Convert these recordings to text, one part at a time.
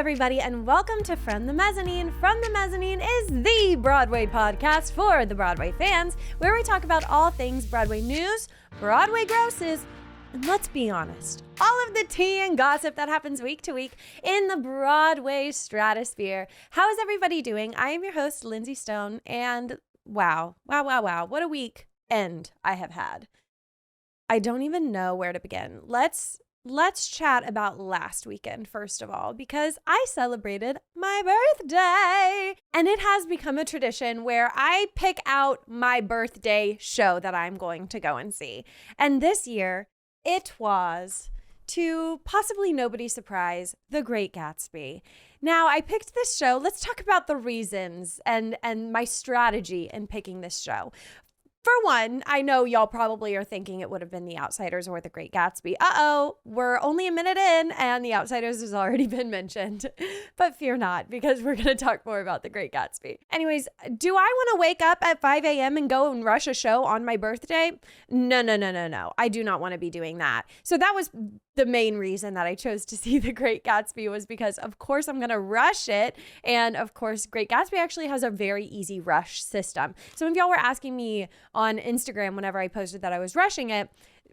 everybody, and welcome to From the Mezzanine. From the Mezzanine is the Broadway podcast for the Broadway fans, where we talk about all things Broadway news, Broadway grosses, and let's be honest, all of the tea and gossip that happens week to week in the Broadway stratosphere. How is everybody doing? I am your host, Lindsay Stone, and wow, what a weekend I have had. I don't even know where to begin. Let's chat about last weekend, first of all, because I celebrated my birthday. And it has become a tradition where I pick out my birthday show that I'm going to go and see. And this year, it was, to possibly nobody's surprise, The Great Gatsby. Now, I picked this show. Let's talk about the reasons and my strategy in picking this show. For one, I know y'all probably are thinking it would have been The Outsiders or The Great Gatsby. We're only a minute in and The Outsiders has already been mentioned. But fear not, because we're going to talk more about The Great Gatsby. Anyways, do I want to wake up at 5 a.m. and go and rush a show on my birthday? No. I do not want to be doing that. So that was the main reason that I chose to see The Great Gatsby, was because, of course, I'm going to rush it. And, of course, Great Gatsby actually has a very easy rush system. Some of y'all were asking me on Instagram whenever I posted that I was rushing it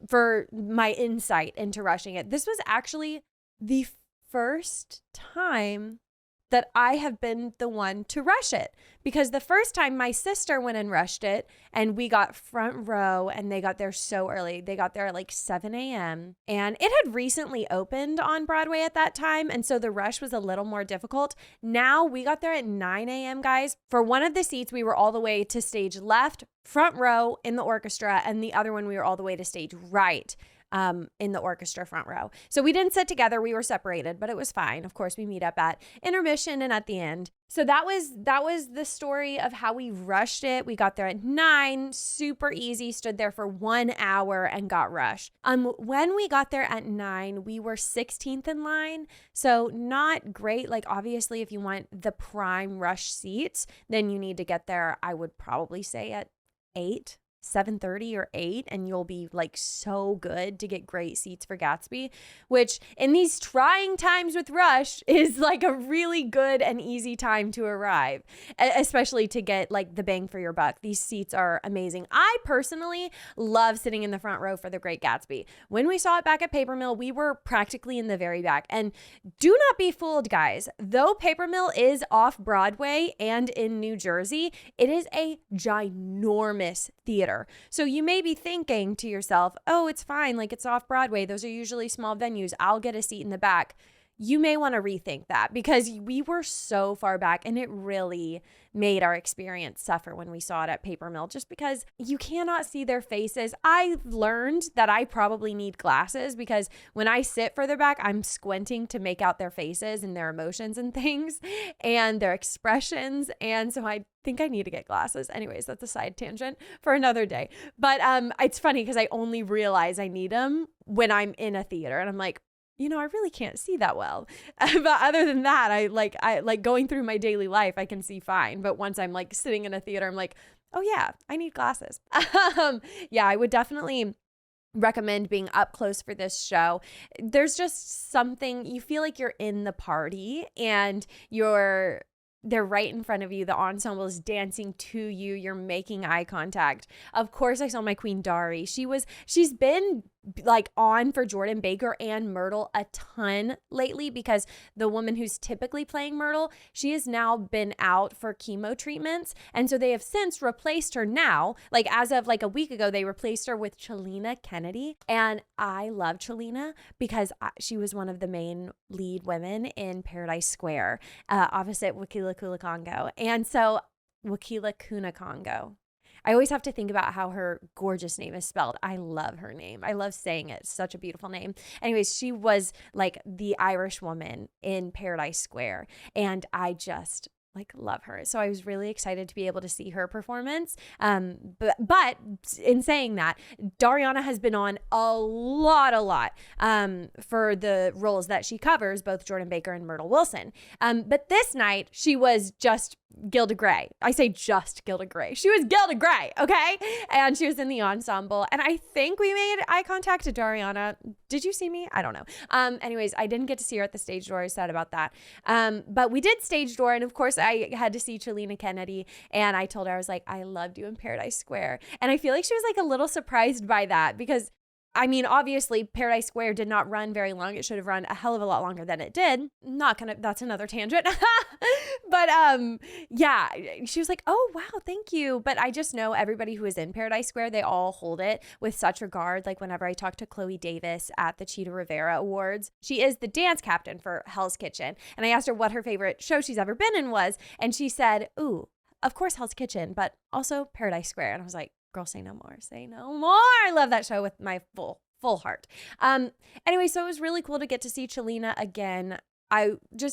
for my insight into rushing it. This was actually the first time that I have been the one to rush it, because the first time my sister went and rushed it and we got front row and they got there so early. They got there at like 7 a.m. and it had recently opened on Broadway at that time. And so the rush was a little more difficult. Now we got there at 9 a.m. guys. For one of the seats, we were all the way to stage left, front row in the orchestra. And the other one, we were all the way to stage right. In the orchestra front row. So we didn't sit together, we were separated, but it was fine. Of course, we meet up at intermission and at the end. So that was the story of how we rushed it. We got there at 9, super easy, stood there for 1 hour and got rushed. When we got there at 9, we were 16th in line. So not great. Like, obviously, if you want the prime rush seats, then you need to get there, I would probably say at 8. 7:30 or 8, and you'll be like so good to get great seats for Gatsby, which in these trying times with rush is like a really good and easy time to arrive, especially to get like the bang for your buck. These seats are amazing. I personally love sitting in the front row for The Great Gatsby. When we saw it back at Paper Mill, we were practically in the very back. And do not be fooled, guys. Though Paper Mill is off Broadway and in New Jersey, it is a ginormous theater. So you may be thinking to yourself, oh, it's fine. Like, it's off Broadway. Those are usually small venues. I'll get a seat in the back. You may want to rethink that, because we were so far back and it really made our experience suffer when we saw it at Paper Mill, just because you cannot see their faces. I learned that I probably need glasses, because when I sit further back, I'm squinting to make out their faces and their emotions and things and their expressions. And so I think I need to get glasses. Anyways, that's a side tangent for another day. But it's funny because I only realize I need them when I'm in a theater and I'm like, I really can't see that well. But other than that, I like going through my daily life, I can see fine. But once I'm like sitting in a theater, I'm like, oh yeah, I need glasses. Yeah, I would definitely recommend being up close for this show. There's just something, you feel like you're in the party and they're right in front of you. The ensemble is dancing to you. You're making eye contact. Of course, I saw my queen Dari. She's been like on for Jordan Baker and Myrtle a ton lately, because the woman who's typically playing Myrtle, she has now been out for chemo treatments. And so they have since replaced her now. Like, as of like a week ago, they replaced her with Chelina Kennedy. And I love Chelina because she was one of the main lead women in Paradise Square, opposite Wakila Kulakongo. And so Wakila Kunakongo. I always have to think about how her gorgeous name is spelled. I love her name. I love saying it. It's such a beautiful name. Anyways, she was like the Irish woman in Paradise Square. And I just like love her. So I was really excited to be able to see her performance. But in saying that, Dariana has been on a lot for the roles that she covers, both Jordan Baker and Myrtle Wilson. But this night she was just Gilda Gray. I say just Gilda Gray. She was Gilda Gray, okay? And she was in the ensemble. And I think we made eye contact to Dariana. Did you see me? I don't know. Anyways, I didn't get to see her at the stage door. I was sad about that. But we did stage door. And of course, I had to see Chelina Kennedy. And I told her, I was like, I loved you in Paradise Square. And I feel like she was like a little surprised by that because I mean, obviously, Paradise Square did not run very long. It should have run a hell of a lot longer than it did. That's another tangent. But yeah, she was like, oh, wow, thank you. But I just know everybody who is in Paradise Square, they all hold it with such regard. Like whenever I talk to Chloe Davis at the Cheetah Rivera Awards, she is the dance captain for Hell's Kitchen. And I asked her what her favorite show she's ever been in was. And she said, ooh, of course, Hell's Kitchen, but also Paradise Square. And I was like, girl, say no more. Say no more. I love that show with my full heart. Anyway, so it was really cool to get to see Chelina again.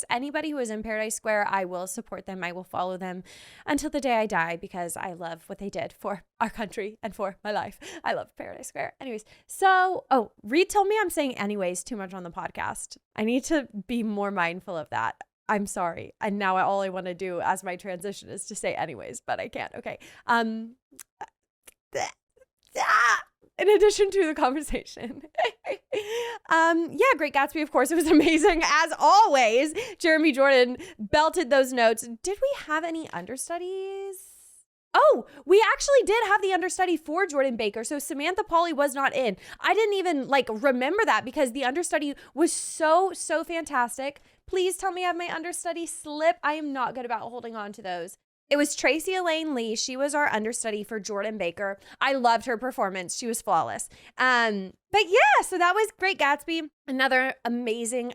Anybody who is in Paradise Square, I will support them. I will follow them until the day I die because I love what they did for our country and for my life. I love Paradise Square. Anyways, Reed told me I'm saying anyways too much on the podcast. I need to be more mindful of that. I'm sorry. And now all I want to do as my transition is to say anyways, but I can't. Okay. In addition to the conversation. Great Gatsby, of course, it was amazing as always. Jeremy Jordan belted those notes. Did we have any understudies? Oh, we actually did have the understudy for Jordan Baker. So Samantha Pauly was not in. I didn't even remember that because the understudy was so fantastic. Please tell me I have my understudy slip. I am not good about holding on to those. It was Tracy Elaine Lee. She was our understudy for Jordan Baker. I loved her performance. She was flawless. But yeah, so that was Great Gatsby. Another amazing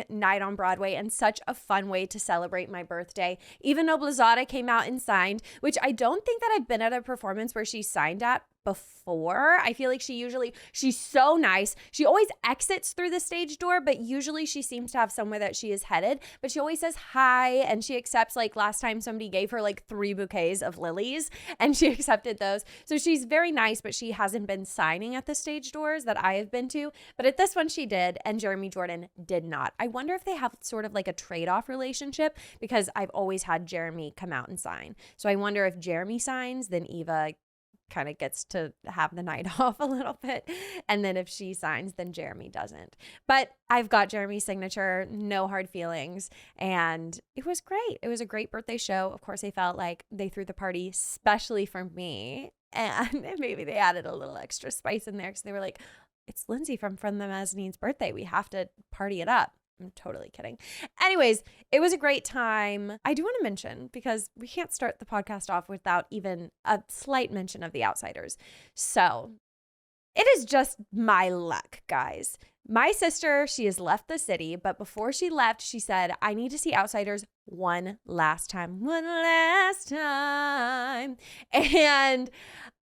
night on Broadway and such a fun way to celebrate my birthday. Eva Noblezada came out and signed, which I don't think that I've been at a performance where she signed at before. I feel like she's so nice. She always exits through the stage door, but usually she seems to have somewhere that she is headed. But she always says hi and she accepts, last time somebody gave her 3 bouquets of lilies and she accepted those. So she's very nice, but she hasn't been signing at the stage doors that I have been to. But at this one she did, and Jeremy Jordan did not. I wonder if they have sort of a trade-off relationship because I've always had Jeremy come out and sign. So I wonder if Jeremy signs, then Eva kind of gets to have the night off a little bit. And then if she signs, then Jeremy doesn't. But I've got Jeremy's signature, no hard feelings. And it was great. It was a great birthday show. Of course, I felt like they threw the party especially for me. And maybe they added a little extra spice in there because they were like, it's Lindsay from the Mezzanine's birthday. We have to party it up. I'm totally kidding. Anyways, it was a great time. I do want to mention, because we can't start the podcast off without even a slight mention of The Outsiders. So it is just my luck, guys. My sister, she has left the city, but before she left, she said, I need to see Outsiders one last time. And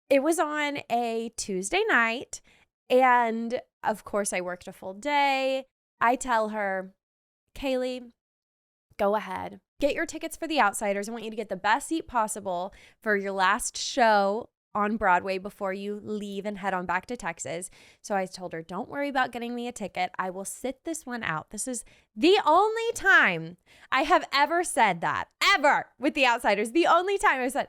it was on a Tuesday night. And of course, I worked a full day. I tell her, Kaylee, go ahead. Get your tickets for The Outsiders. I want you to get the best seat possible for your last show on Broadway before you leave and head on back to Texas. So I told her, don't worry about getting me a ticket. I will sit this one out. This is the only time I have ever said that, ever, with The Outsiders. The only time I said,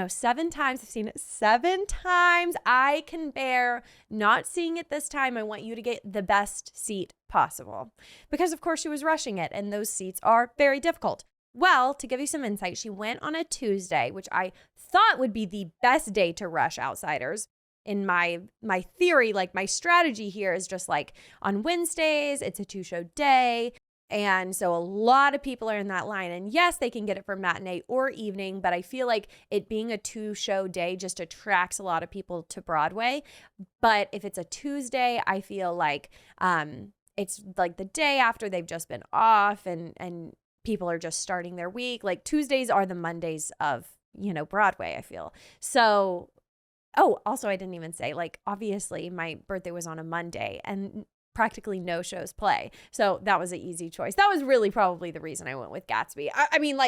7 times. I've seen it 7 times. I can bear not seeing it this time. I want you to get the best seat possible. Because, of course, she was rushing it, and those seats are very difficult. Well, to give you some insight, she went on a Tuesday, which I thought would be the best day to rush Outsiders. In my theory, my strategy here is just on Wednesdays, it's a 2-show day. And so a lot of people are in that line. And yes, they can get it for matinee or evening, but I feel like it being a 2-show day just attracts a lot of people to Broadway. But if it's a Tuesday, I feel like it's the day after they've just been off and people are just starting their week. Tuesdays are the Mondays of, Broadway, I feel. So, also I didn't even say, obviously my birthday was on a Monday and practically no shows play. So that was an easy choice. That was really probably the reason I went with Gatsby. I mean,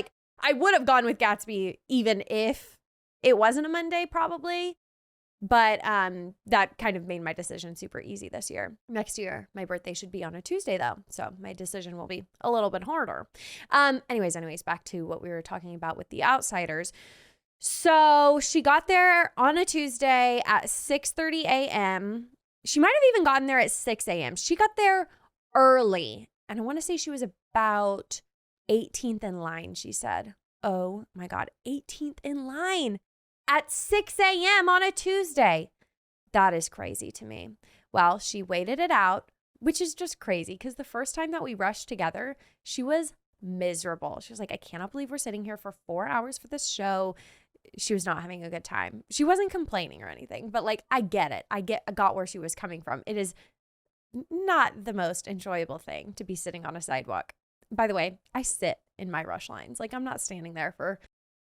I would have gone with Gatsby even if it wasn't a Monday probably. But that kind of made my decision super easy this year. Next year, my birthday should be on a Tuesday though. So my decision will be a little bit harder. Anyways, back to what we were talking about with The Outsiders. So she got there on a Tuesday at 6:30 a.m. She might have even gotten there at 6 a.m. She got there early. And I want to say she was about 18th in line, she said. Oh my God, 18th in line at 6 a.m. on a Tuesday. That is crazy to me. Well, she waited it out, which is just crazy because the first time that we rushed together, she was miserable. She was like, I cannot believe we're sitting here for 4 hours for this show. She was not having a good time. She wasn't complaining or anything, but like, I get it. I got where she was coming from. It is not the most enjoyable thing to be sitting on a sidewalk. By the way, I sit in my rush lines. Like, I'm not standing there for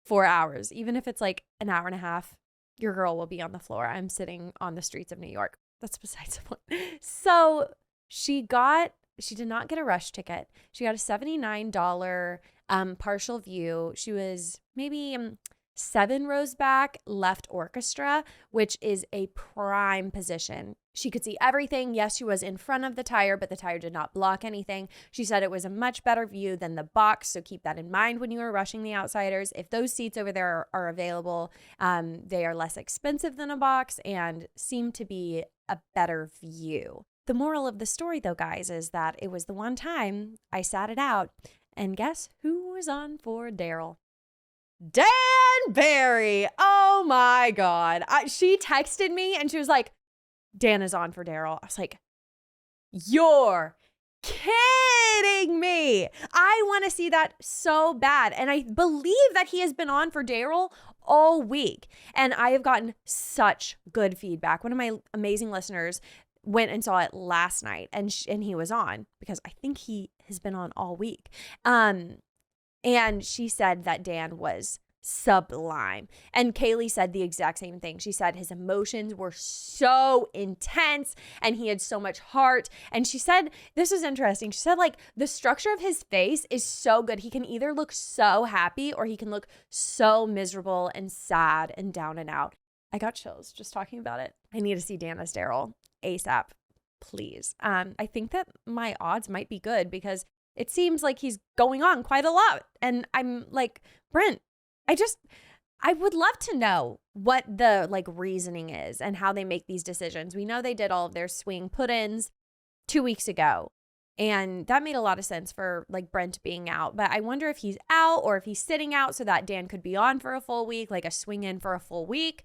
4 hours. Even if it's like an hour and a half, your girl will be on the floor. I'm sitting on the streets of New York. That's besides the point. So she did not get a rush ticket. She got a $79 partial view. She was maybe 7 rows back, left orchestra, which is a prime position. She could see everything. Yes, she was in front of the tire, but the tire did not block anything. She said it was a much better view than the box, so keep that in mind when you are rushing The Outsiders. If those seats over there are available, they are less expensive than a box and seem to be a better view. The moral of the story, though, guys, is that it was the one time I sat it out, and guess who was on for Daryl? Dan Barry. Oh my God. She texted me and she was like, Dan is on for Daryl. I was like, you're kidding me. I want to see that so bad. And I believe that he has been on for Daryl all week. And I have gotten such good feedback. One of my amazing listeners went and saw it last night and he was on because I think he has been on all week. And she said that Dan was sublime. And Kaylee said the exact same thing. She said his emotions were so intense and he had so much heart. And she said, this was interesting. She said, like, the structure of his face is so good. He can either look so happy or he can look so miserable and sad and down and out. I got chills just talking about it. I need to see Dan as Daryl ASAP, please. I think that my odds might be good because it seems like he's going on quite a lot. And I'm like, Brent, I would love to know what the like reasoning is and how they make these decisions. We know they did all of their swing put-ins 2 weeks ago. And that made a lot of sense for like Brent being out. But I wonder if he's out or if he's sitting out so that Dan could be on for a full week, like a swing in for a full week,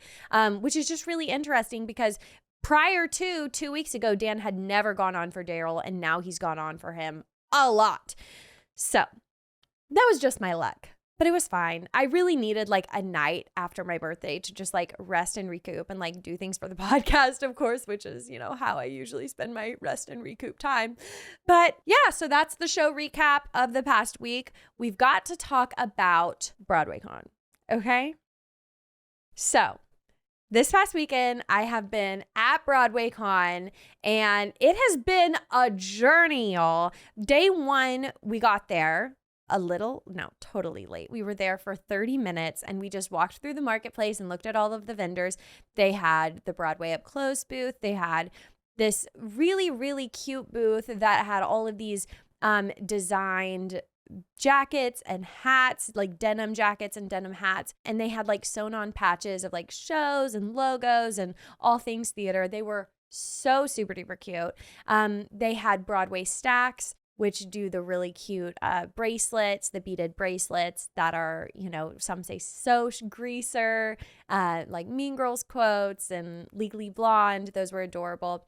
which is just really interesting because prior to 2 weeks ago, Dan had never gone on for Daryl and now he's gone on for him a lot. So that was just my luck. But it was fine. I really needed like a night after my birthday to just like rest and recoup and like do things for the podcast, of course, which is, you know, how I usually spend my rest and recoup time. But yeah, so that's the show recap of the past week. We've got to talk about BroadwayCon, okay? So this past weekend, I have been at BroadwayCon and it has been a journey, y'all. Day one, we got there totally late. We were there for 30 minutes and we just walked through the marketplace and looked at all of the vendors. They had the Broadway Up Close booth. They had this really, really cute booth that had all of these designed jackets and hats, like denim jackets and denim hats. And they had like sewn on patches of like shows and logos and all things theater. They were so super duper cute. They had Broadway stacks, which do the really cute bracelets, the beaded bracelets that are, you know, some say so greaser, like Mean Girls quotes and Legally Blonde. Those were adorable.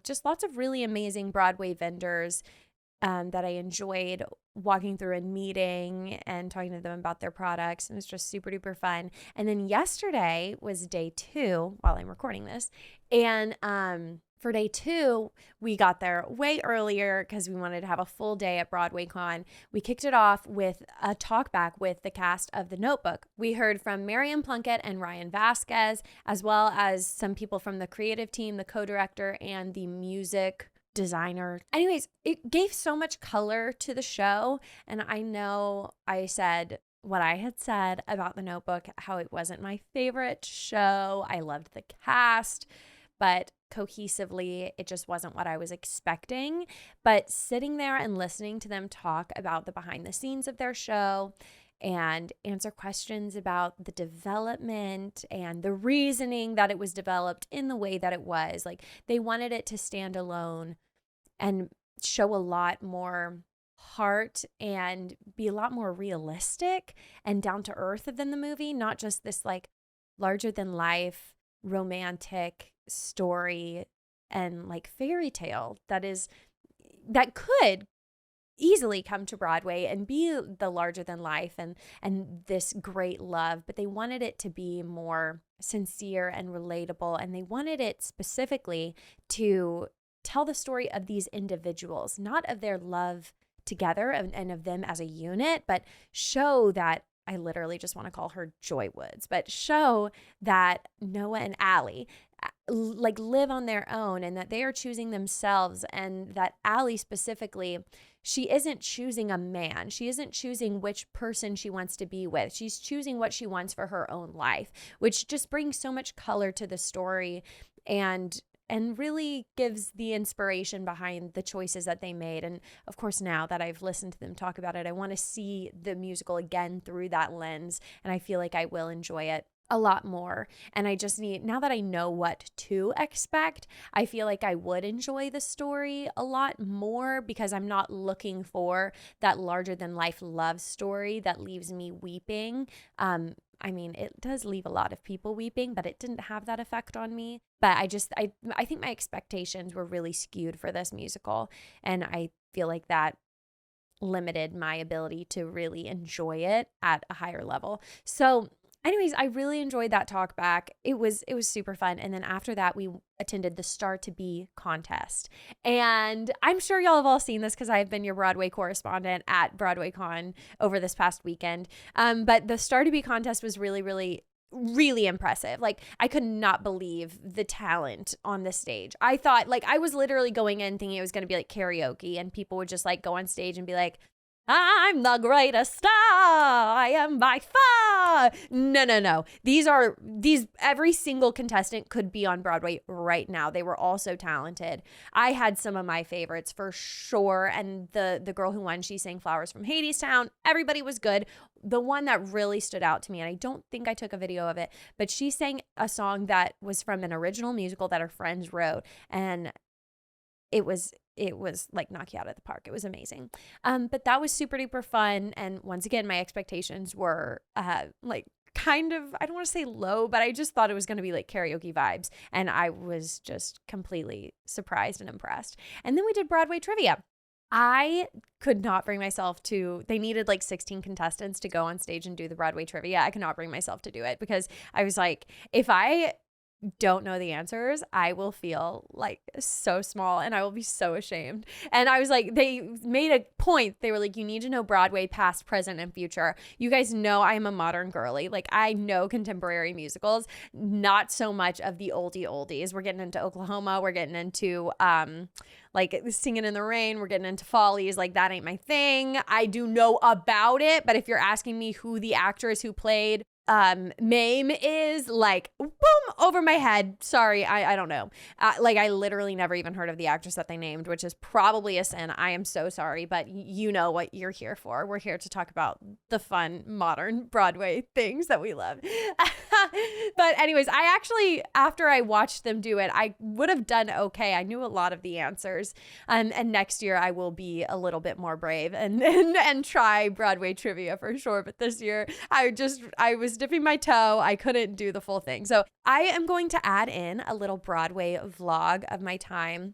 Just lots of really amazing Broadway vendors that I enjoyed walking through and meeting and talking to them about their products. It was just super duper fun. And then yesterday was day 2 while I'm recording this. And for day 2, we got there way earlier because we wanted to have a full day at BroadwayCon. We kicked it off with a talk back with the cast of The Notebook. We heard from Marion Plunkett and Ryan Vasquez, as well as some people from the creative team, the co-director, and the music designer. Anyways, it gave so much color to the show. And I know I said what I had said about The Notebook, how it wasn't my favorite show. I loved the cast, but cohesively, it just wasn't what I was expecting. But sitting there and listening to them talk about the behind the scenes of their show and answer questions about the development and the reasoning that it was developed in the way that it was, like they wanted it to stand alone and show a lot more heart and be a lot more realistic and down to earth than the movie, not just this like larger than life romantic story and like fairy tale that could easily come to Broadway and be the larger than life and this great love, but they wanted it to be more sincere and relatable, and they wanted it specifically to tell the story of these individuals, not of their love together and of them as a unit, but show that, I literally just want to call her Joy Woods, but show that Noah and Auli'i like live on their own and that they are choosing themselves, and that Auli'i specifically, she isn't choosing a man. She isn't choosing which person she wants to be with. She's choosing what she wants for her own life, which just brings so much color to the story and really gives the inspiration behind the choices that they made. And of course, now that I've listened to them talk about it, I want to see the musical again through that lens, and I feel like I will enjoy it a lot more. And I just need, now that I know what to expect, I feel like I would enjoy the story a lot more, because I'm not looking for that larger than life love story that leaves me weeping. I mean, it does leave a lot of people weeping, but it didn't have that effect on me. But I think my expectations were really skewed for this musical, and I feel like that limited my ability to really enjoy it at a higher level. So anyways, I really enjoyed that talk back. It was super fun. And then after that, we attended the Star to Be contest. And I'm sure y'all have all seen this because I've been your Broadway correspondent at BroadwayCon over this past weekend. But the Star to Be contest was really, really, really impressive. Like, I could not believe the talent on the stage. I thought, like, I was literally going in thinking it was going to be like karaoke, and people would just like go on stage and be like, I'm the greatest star. I am by far. No. These every single contestant could be on Broadway right now. They were all so talented. I had some of my favorites for sure. And the girl who won, she sang Flowers from Hadestown. Everybody was good. The one that really stood out to me, and I don't think I took a video of it, but she sang a song that was from an original musical that her friends wrote. And it was like knock you out of the park. It was amazing. But that was super duper fun. And once again, my expectations were like kind of, I don't want to say low, but I just thought it was going to be like karaoke vibes. And I was just completely surprised and impressed. And then we did Broadway Trivia. I could not bring myself to, they needed like 16 contestants to go on stage and do the Broadway Trivia. I could not bring myself to do it because I was like, if I don't know the answers, I will feel like so small and I will be so ashamed. And I was like, they made a point. They were like, you need to know Broadway past, present, and future. You guys know I am a modern girly. Like, I know contemporary musicals, not so much of the oldies. We're getting into Oklahoma. We're getting into like Singing in the Rain. We're getting into Follies. Like, that ain't my thing. I do know about it, but if you're asking me who the actress who played Mame is, like, boom, over my head. Sorry, I don't know. Like, I literally never even heard of the actress that they named, which is probably a sin. I am so sorry, but you know what you're here for. We're here to talk about the fun, modern Broadway things that we love. But anyways, I actually, after I watched them do it, I would have done okay. I knew a lot of the answers. And next year I will be a little bit more brave and try Broadway Trivia for sure. But this year I was dipping my toe. I couldn't do the full thing. So I am going to add in a little Broadway vlog of my time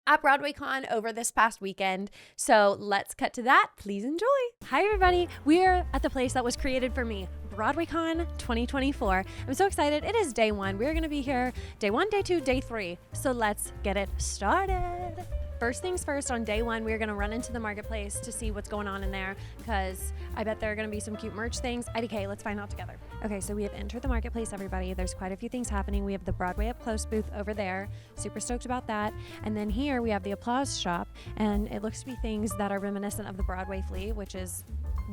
at BroadwayCon over this past weekend. So let's cut to that. Please enjoy. Hi, everybody. We're at the place that was created for me, BroadwayCon 2024. I'm so excited. It is day one. We're going to be here day 1, day 2, day 3. So let's get it started. first things first, on day one, we're going to run into the marketplace to see what's going on in there, because I bet there are going to be some cute merch things. IDK, let's find out together. Okay, so we have entered the marketplace, everybody. There's quite a few things happening. We have the Broadway Up Close booth over there. Super stoked about that. And then here we have the Applause shop, and it looks to be things that are reminiscent of the Broadway Flea, which is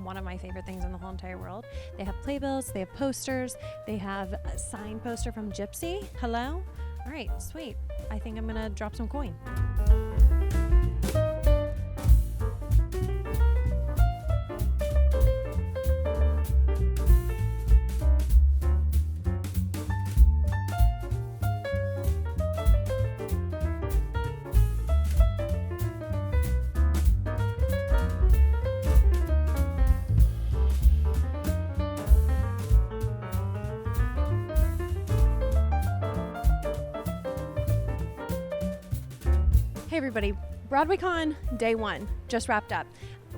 one of my favorite things in the whole entire world. They have playbills, they have posters, they have a signed poster from Gypsy. Hello? All right, sweet. I think I'm gonna drop some coin. Hey everybody, BroadwayCon day one just wrapped up.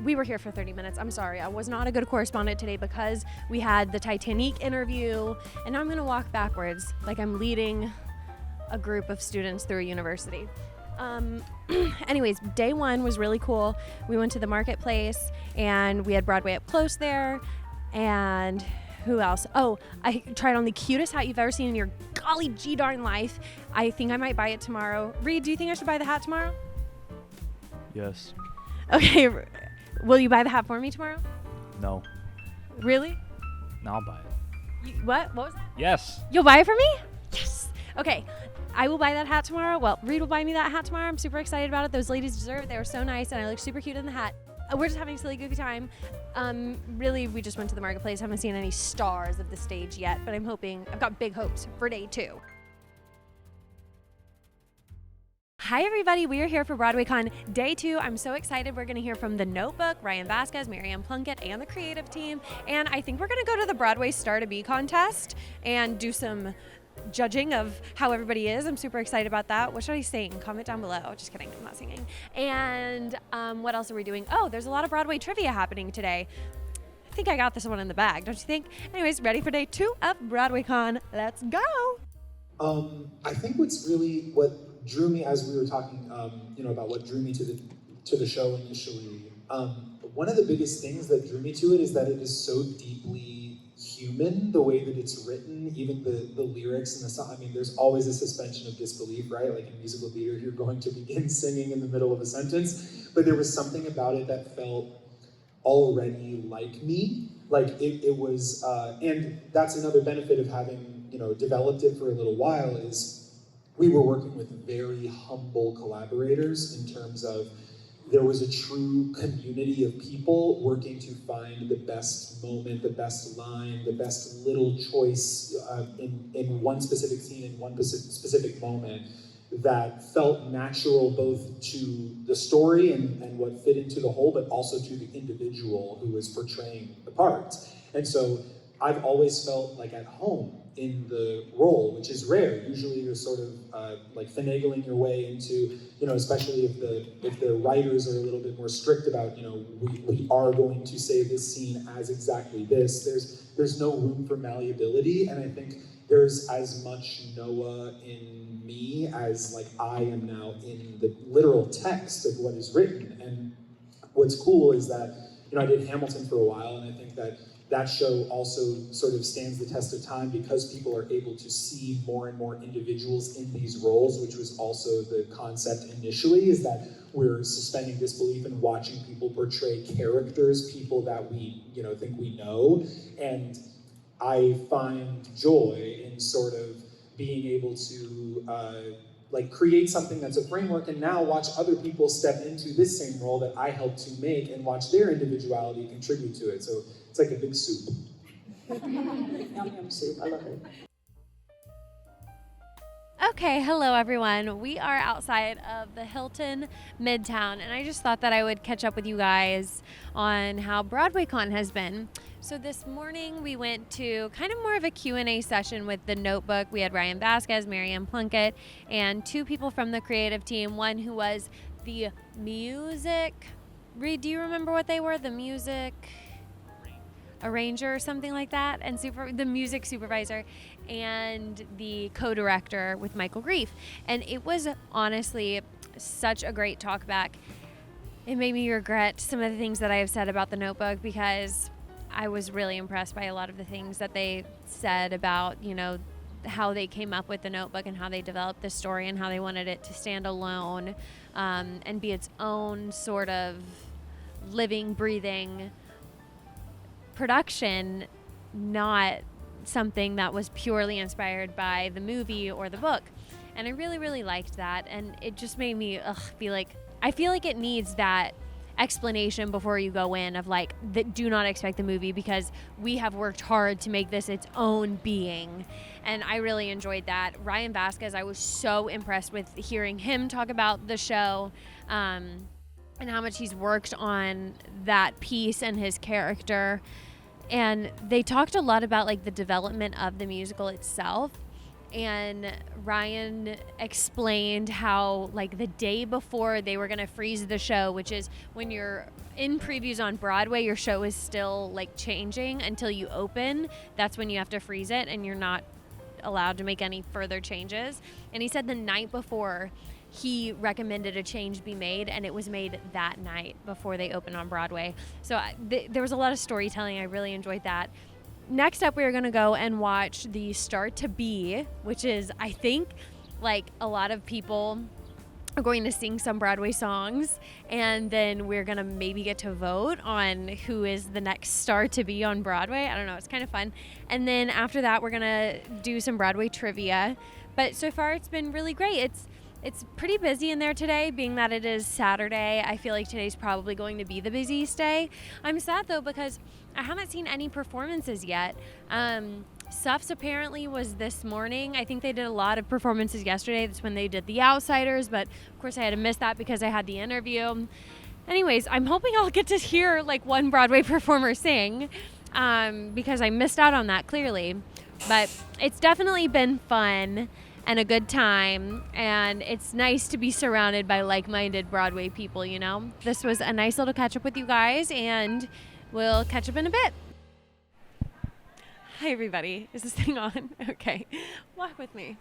We were here for 30 minutes. I'm sorry, I was not a good correspondent today because we had the Titanic interview, and now I'm gonna walk backwards like I'm leading a group of students through a university. Anyways, day one was really cool. We went to the marketplace and we had Broadway Up Close there, and who else? Oh, I tried on the cutest hat you've ever seen in your golly gee darn life. I think I might buy it tomorrow. Reed, do you think I should buy the hat tomorrow? Yes. Okay, will you buy the hat for me tomorrow? No. Really? No, I'll buy it. What was that? Yes. You'll buy it for me? Yes. Okay, I will buy that hat tomorrow. Well, Reed will buy me that hat tomorrow. I'm super excited about it. Those ladies deserve it. They were so nice, and I look super cute in the hat. We're just having a silly, goofy time. Really, we just went to the marketplace. Haven't seen any stars of the stage yet, but I've got big hopes for day two. Hi everybody, we are here for BroadwayCon day two. I'm so excited. We're gonna hear from The Notebook, Ryan Vasquez, Marianne Plunkett, and the creative team. And I think we're gonna go to the Broadway Star to Be contest and do some judging of how everybody is. I'm super excited about that. What should I sing? Comment down below. Just kidding, I'm not singing. And what else are we doing? Oh, there's a lot of Broadway trivia happening today. I think I got this one in the bag, don't you think? Anyways, ready for day two of BroadwayCon. Let's go. I think what drew me, as we were talking, about what drew me to the show initially. One of the biggest things that drew me to it is that it is so deeply human, the way that it's written, even the lyrics and the song. I mean, there's always a suspension of disbelief, right? Like in musical theater, you're going to begin singing in the middle of a sentence, but there was something about it that felt already like me. Like it was, and that's another benefit of having, developed it for a little while, is we were working with very humble collaborators in terms of there was a true community of people working to find the best moment, the best line, the best little choice in one specific scene, in one specific moment that felt natural both to the story and what fit into the whole, but also to the individual who was portraying the part. And so I've always felt like at home in the role, which is rare. Usually you're sort of like finagling your way into, especially if the writers are a little bit more strict about, we are going to say this scene as exactly this. There's no room for malleability, and I think there's as much Noah in me as like I am now in the literal text of what is written. And what's cool is that, I did Hamilton for a while, and I think that show also sort of stands the test of time because people are able to see more and more individuals in these roles, which was also the concept initially, is that we're suspending disbelief and watching people portray characters, people that we, think we know. And I find joy in sort of being able to create something that's a framework and now watch other people step into this same role that I helped to make and watch their individuality contribute to it. So it's like a big soup. Yum yum soup, I love it. Okay, hello everyone. We are outside of the Hilton Midtown, and I just thought that I would catch up with you guys on how BroadwayCon has been. So this morning we went to kind of more of a Q&A session with The Notebook. We had Ryan Vasquez, Marianne Plunkett, and two people from the creative team. One who was the music, Reed, do you remember what they were? The music arranger or something like that, and the music supervisor, and the co-director with Michael Grief. And it was honestly such a great talk back. It made me regret some of the things that I have said about the Notebook because I was really impressed by a lot of the things that they said about, how they came up with the Notebook and how they developed the story and how they wanted it to stand alone and be its own sort of living, breathing production, not something that was purely inspired by the movie or the book. And I really, really liked that. And it just made me be like, I feel like it needs that explanation before you go in of like, do not expect the movie because we have worked hard to make this its own being. And I really enjoyed that. Ryan Vasquez, I was so impressed with hearing him talk about the show and how much he's worked on that piece and his character. And they talked a lot about like the development of the musical itself. And Ryan explained how like the day before they were going to freeze the show, which is when you're in previews on Broadway, your show is still like changing until you open. That's when you have to freeze it and you're not allowed to make any further changes. And he said the night before he recommended a change be made, and it was made that night before they opened on Broadway. So there was a lot of storytelling. I really enjoyed that. Next up, we are going to go and watch the Start to Be, which is, I think, like a lot of people are going to sing some Broadway songs, and then we're going to maybe get to vote on who is the next star to be on Broadway. I don't know. It's kind of fun. And then after that, we're going to do some Broadway trivia. But so far, it's been really great. It's pretty busy in there today, being that it is Saturday. I feel like today's probably going to be the busiest day. I'm sad, though, because I haven't seen any performances yet. Suff's apparently was this morning. I think they did a lot of performances yesterday. That's when they did The Outsiders, but of course I had to miss that because I had the interview. Anyways, I'm hoping I'll get to hear like one Broadway performer sing because I missed out on that clearly. But it's definitely been fun and a good time, and it's nice to be surrounded by like-minded Broadway people, This was a nice little catch-up with you guys, and we'll catch up in a bit. Hi, everybody. Is this thing on? Okay. Walk with me.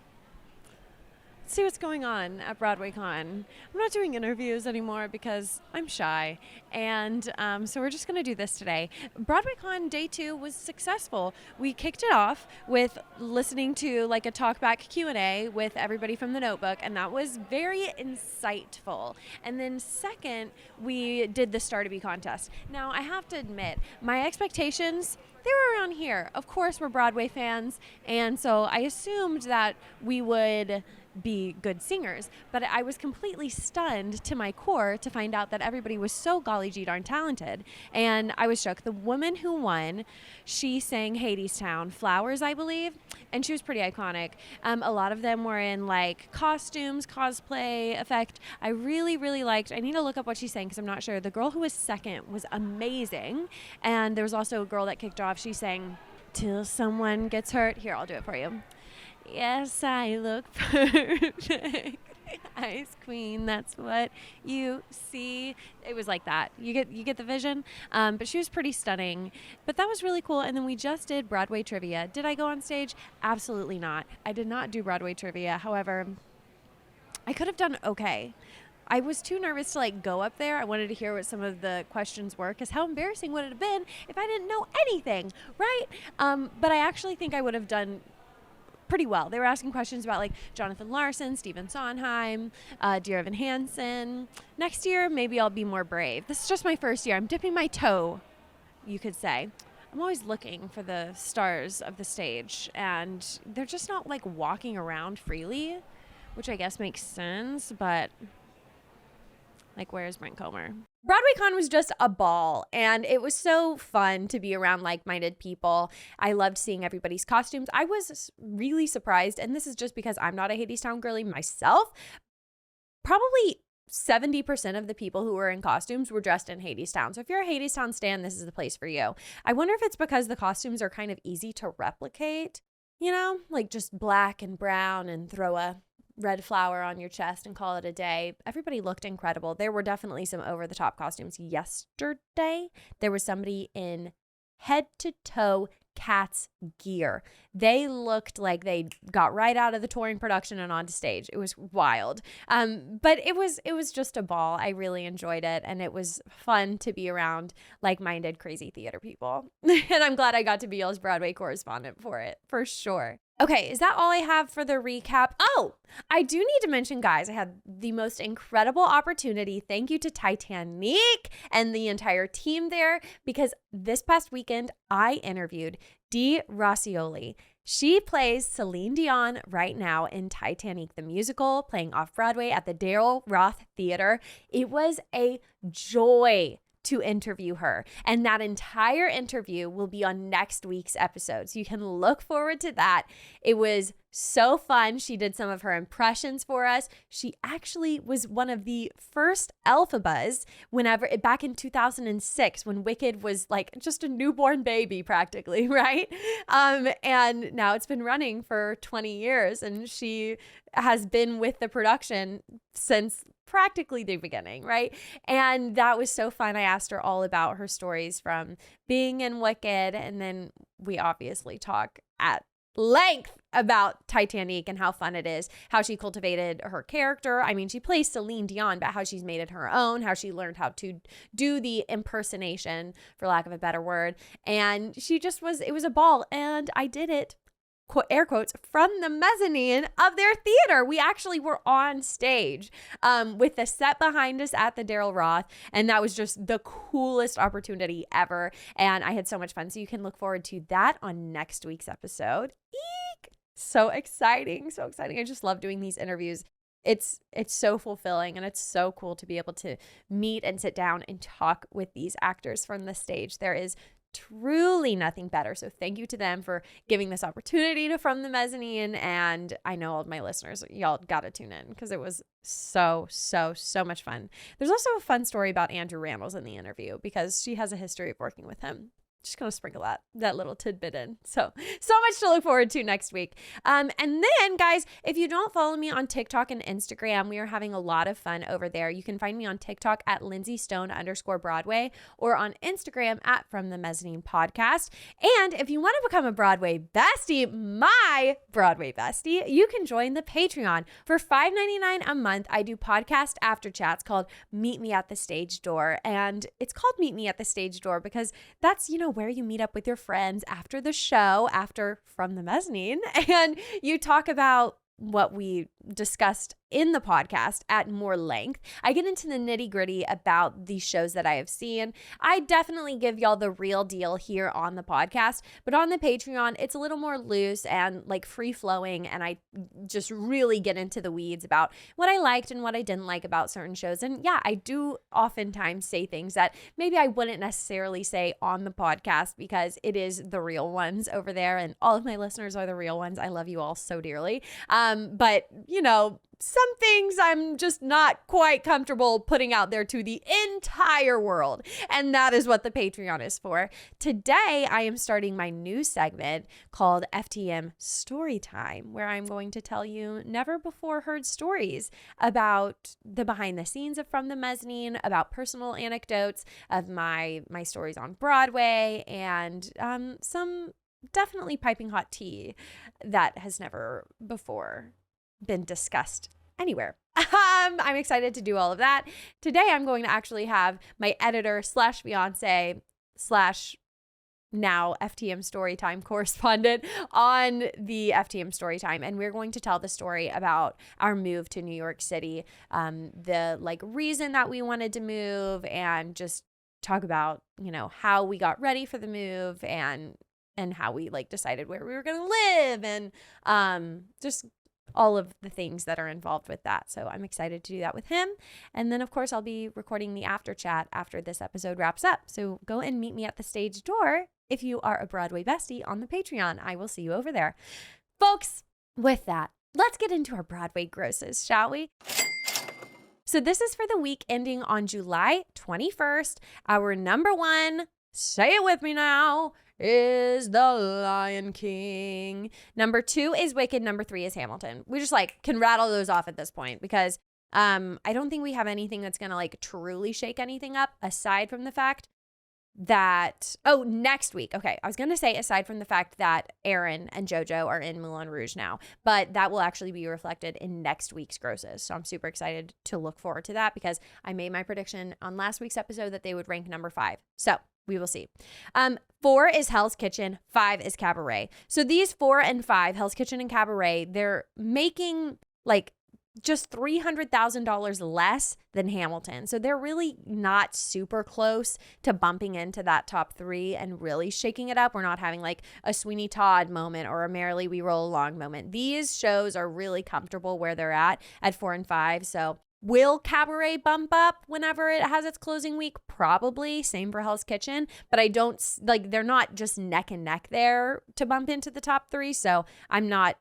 Let's see what's going on at BroadwayCon. I'm not doing interviews anymore because I'm shy. And so we're just going to do this today. BroadwayCon Day 2 was successful. We kicked it off with listening to like a talkback Q&A with everybody from the Notebook, and that was very insightful. And then second, we did the Star to Be contest. Now, I have to admit, my expectations, they were around here. Of course, we're Broadway fans, and so I assumed that we would be good singers, but I was completely stunned to my core to find out that everybody was so golly gee darn talented, and I was shook. The woman who won, she sang Hadestown, Flowers, I believe, and she was pretty iconic. A lot of them were in like costumes, cosplay effect. I really, really liked, I need to look up what she sang because I'm not sure. The girl who was second was amazing, and there was also a girl that kicked off. She sang Till Someone Gets Hurt. Here, I'll do it for you. Yes, I look perfect. Ice queen, that's what you see. It was like that. You get the vision. But she was pretty stunning. But that was really cool. And then we just did Broadway Trivia. Did I go on stage? Absolutely not. I did not do Broadway Trivia. However, I could have done okay. I was too nervous to like go up there. I wanted to hear what some of the questions were because how embarrassing would it have been if I didn't know anything, right? But I actually think I would have done pretty well. They were asking questions about like Jonathan Larson, Stephen Sondheim, Dear Evan Hansen. Next year, maybe I'll be more brave. This is just my first year. I'm dipping my toe, you could say. I'm always looking for the stars of the stage, and they're just not like walking around freely, which I guess makes sense, but like, where's Brent Comer? BroadwayCon was just a ball, and it was so fun to be around like-minded people. I loved seeing everybody's costumes. I was really surprised, and this is just because I'm not a Hadestown girly myself. Probably 70% of the people who were in costumes were dressed in Hadestown. So if you're a Hadestown stan, this is the place for you. I wonder if it's because the costumes are kind of easy to replicate, like just black and brown and throw a red flower on your chest and call it a day. Everybody looked incredible. There were definitely some over-the-top costumes yesterday. There was somebody in head to toe Cats gear. They looked like they got right out of the touring production and onto stage. It was wild. But it was just a ball. I really enjoyed it, and it was fun to be around like-minded crazy theater people. And I'm glad I got to be y'all's Broadway correspondent for it, for sure. Okay, is that all I have for the recap? Oh, I do need to mention, guys, I had the most incredible opportunity. Thank you to Titanic and the entire team there, because this past weekend I interviewed Dee Rossioli. She plays Celine Dion right now in Titanic, the musical, playing off-Broadway at the Daryl Roth Theater. It was a joy to interview her. And that entire interview will be on next week's episode. So you can look forward to that. It was so fun. She did some of her impressions for us. She actually was one of the first Elphabas back in 2006, when Wicked was like just a newborn baby practically, right? And now it's been running for 20 years, and she has been with the production since practically the beginning, right? And that was so fun. I asked her all about her stories from being in Wicked, and then we obviously talk at length about Titanic and how fun it is, how she cultivated her character. I mean, she plays Celine Dion, but how she's made it her own, how she learned how to do the impersonation, for lack of a better word. And it was a ball, and I did it, air quotes, from the mezzanine of their theater. We actually were on stage with the set behind us at the Daryl Roth, and that was just the coolest opportunity ever, and I had so much fun. So you can look forward to that on next week's episode. Eek! So exciting, so exciting. I just love doing these interviews. It's so fulfilling, and it's so cool to be able to meet and sit down and talk with these actors from the stage. There is truly nothing better. So thank you to them for giving this opportunity to From the Mezzanine. And I know all of my listeners, y'all got to tune in, because it was so much fun. There's also a fun story about Andrew Rannells in the interview, because she has a history of working with him. Just gonna sprinkle that little tidbit in. So much to look forward to next week. And then, guys, if you don't follow me on TikTok and Instagram, we are having a lot of fun over there. You can find me on TikTok at @LindsayStone_Broadway, or on Instagram at From the Mezzanine Podcast. And if you want to become a Broadway bestie, my Broadway bestie, you can join the Patreon. For $5.99 a month, I do podcast after chats called Meet Me at the Stage Door. And it's called Meet Me at the Stage Door because that's, where you meet up with your friends after the show, after From the Mezzanine, and you talk about what we discussed in the podcast at more length. I get into the nitty-gritty about the shows that I have seen. I definitely give y'all the real deal here on the podcast, but on the Patreon, it's a little more loose and like free-flowing, and I just really get into the weeds about what I liked and what I didn't like about certain shows. And yeah, I do oftentimes say things that maybe I wouldn't necessarily say on the podcast, because it is the real ones over there, and all of my listeners are the real ones. I love you all so dearly. But some things I'm just not quite comfortable putting out there to the entire world. And that is what the Patreon is for. Today, I am starting my new segment called FTM Storytime, where I'm going to tell you never before heard stories about the behind the scenes of From the Mezzanine, about personal anecdotes of my stories on Broadway, and some definitely piping hot tea that has never before been discussed anywhere. I'm excited to do all of that. Today, I'm going to actually have my editor / fiance / now FTM Storytime correspondent on the FTM Storytime, and we're going to tell the story about our move to New York City, the reason that we wanted to move, and just talk about how we got ready for the move, and how we decided where we were going to live, and just all of the things that are involved with that. So I'm excited to do that with him. And then, of course, I'll be recording the after chat after this episode wraps up. So go and meet me at the stage door if you are a Broadway bestie on the Patreon. I will see you over there. Folks, with that, let's get into our Broadway grosses, shall we? So this is for the week ending on July 21st. Our number one, say it with me now, is The Lion King. Number 2 is Wicked. Number 3 is Hamilton. We just can rattle those off at this point, because I don't think we have anything that's gonna truly shake anything up, aside from the fact next week. Okay, I was going to say aside from the fact that Aaron and JoJo are in Moulin Rouge now, but that will actually be reflected in next week's grosses. So I'm super excited to look forward to that because I made my prediction on last week's episode that they would rank number 5. So we will see. 4 is Hell's Kitchen. 5 is Cabaret. So these 4 and 5, Hell's Kitchen and Cabaret, they're making like just $300,000 less than Hamilton. So they're really not super close to bumping into that top 3 and really shaking it up. We're not having like a Sweeney Todd moment or a Merrily We Roll Along moment. These shows are really comfortable where they're at 4 and 5. So will Cabaret bump up whenever it has its closing week? Probably. Same for Hell's Kitchen. But I don't, like, they're not just neck and neck there to bump into the top 3. So I'm not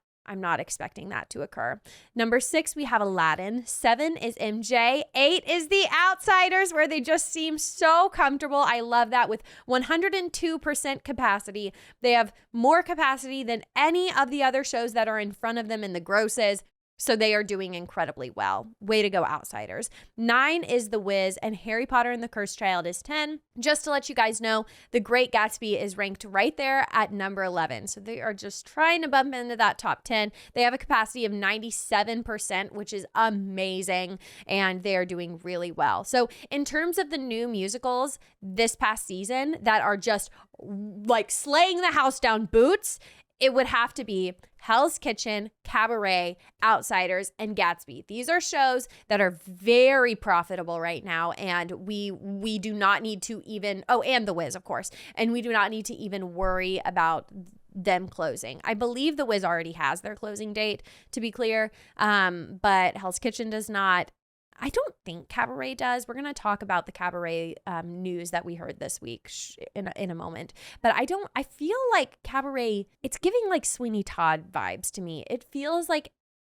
expecting that to occur. Number 6, we have Aladdin. 7 is MJ. 8 is The Outsiders, where they just seem so comfortable. I love that. With 102% capacity. They have more capacity than any of the other shows that are in front of them in the grosses. So they are doing incredibly well. Way to go, Outsiders. 9 is The Wiz, and Harry Potter and the Cursed Child is 10. Just to let you guys know, The Great Gatsby is ranked right there at number 11. So they are just trying to bump into that top 10. They have a capacity of 97%, which is amazing, and they are doing really well. So in terms of the new musicals this past season that are just like slaying the house down boots, it would have to be Hell's Kitchen, Cabaret, Outsiders, and Gatsby. These are shows that are very profitable right now, and we do not need to even, and The Wiz, of course, and we do not need to even worry about them closing. I believe The Wiz already has their closing date, to be clear, but Hell's Kitchen does not. I don't think Cabaret does. We're going to talk about the Cabaret news that we heard this week in a moment. But I feel like Cabaret, it's giving like Sweeney Todd vibes to me. It feels like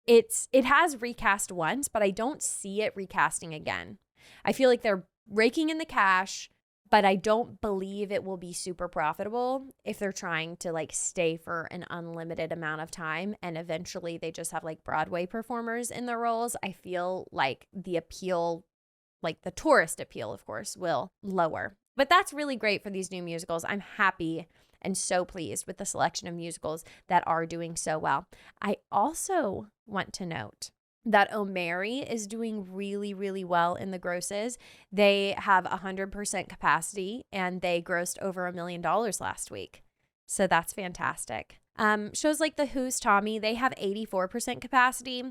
it has recast once, but I don't see it recasting again. I feel like they're raking in the cash, but I don't believe it will be super profitable if they're trying to like stay for an unlimited amount of time and eventually they just have like Broadway performers in the roles. I feel like the appeal, like the tourist appeal, of course, will lower. But that's really great for these new musicals. I'm happy and so pleased with the selection of musicals that are doing so well. I also want to note that Auli'i is doing really, really well in the grosses. They have 100% capacity and they grossed over $1 million last week. So that's fantastic. Shows like The Who's Tommy, they have 84% capacity.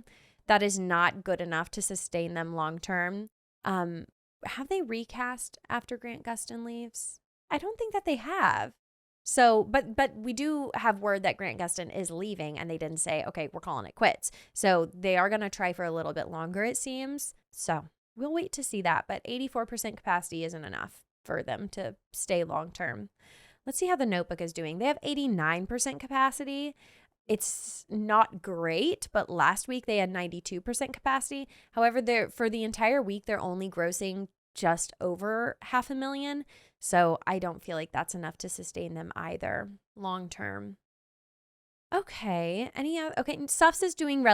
That is not good enough to sustain them long term. Have they recast after Grant Gustin leaves? I don't think that they have. So, but we do have word that Grant Gustin is leaving and they didn't say, okay, we're calling it quits. So they are going to try for a little bit longer, it seems. So we'll wait to see that. But 84% capacity isn't enough for them to stay long term. Let's see how The Notebook is doing. They have 89% capacity. It's not great, but last week they had 92% capacity. However, for the entire week, they're only grossing just over $500,000. So I don't feel like that's enough to sustain them either long term. Okay. Okay. Suffs is doing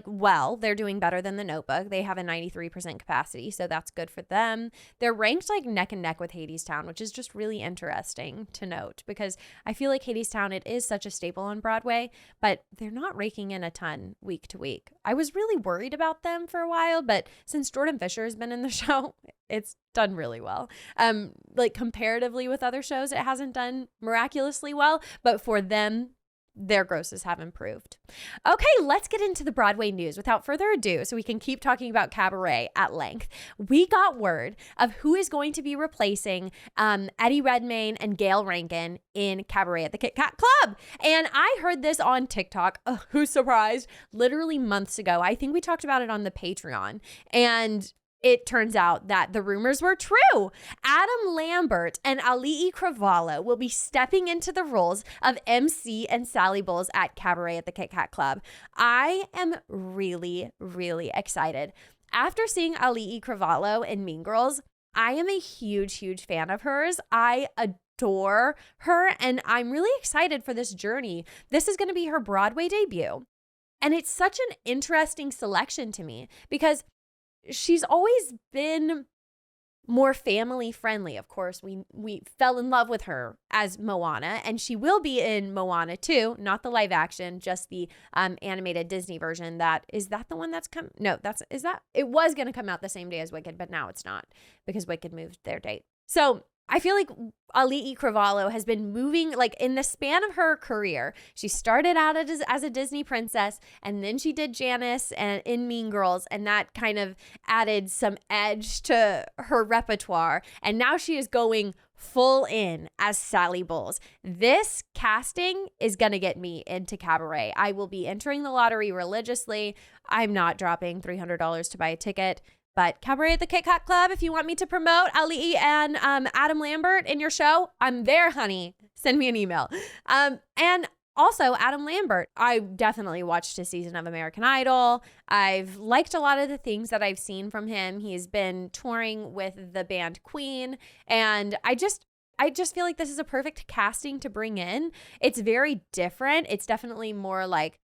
well. They're doing better than The Notebook. They have a 93% capacity, so that's good for them. They're ranked like neck and neck with Hadestown, which is just really interesting to note because I feel like Hadestown, it is such a staple on Broadway, but they're not raking in a ton week to week. I was really worried about them for a while, but since Jordan Fisher has been in the show, it's done really well. Like comparatively with other shows, it hasn't done miraculously well, but for them, their grosses have improved. Okay, let's get into the Broadway news without further ado so we can keep talking about Cabaret at length. We got word of who is going to be replacing Eddie Redmayne and Gail Rankin in Cabaret at the Kit Kat Club. And I heard this on TikTok. Who's surprised? Literally months ago. I think we talked about it on the Patreon. And it turns out that the rumors were true. Adam Lambert and Auli'i Cravalo will be stepping into the roles of MC and Sally Bowles at Cabaret at the Kit Kat Club. I am really, really excited. After seeing Auli'i Cravalo in Mean Girls, I am a huge, huge fan of hers. I adore her, and I'm really excited for this journey. This is going to be her Broadway debut. And it's such an interesting selection to me because she's always been more family friendly. Of course, we fell in love with her as Moana, and she will be in Moana 2, not the live action, just the animated Disney version. Is that the one that's come? No, it was going to come out the same day as Wicked, but now it's not because Wicked moved their date. So I feel like Auli'i Cravalo has been moving, like in the span of her career. She started out as a Disney princess, and then she did Janice and in Mean Girls, and that kind of added some edge to her repertoire. And now she is going full in as Sally Bowles. This casting is going to get me into Cabaret. I will be entering the lottery religiously. I'm not dropping $300 to buy a ticket. But Cabaret at the Kit Kat Club, if you want me to promote Auli'i and Adam Lambert in your show, I'm there, honey. Send me an email. And also, Adam Lambert, I definitely watched his season of American Idol. I've liked a lot of the things that I've seen from him. He's been touring with the band Queen. And I just feel like this is a perfect casting to bring in. It's very different. It's definitely more like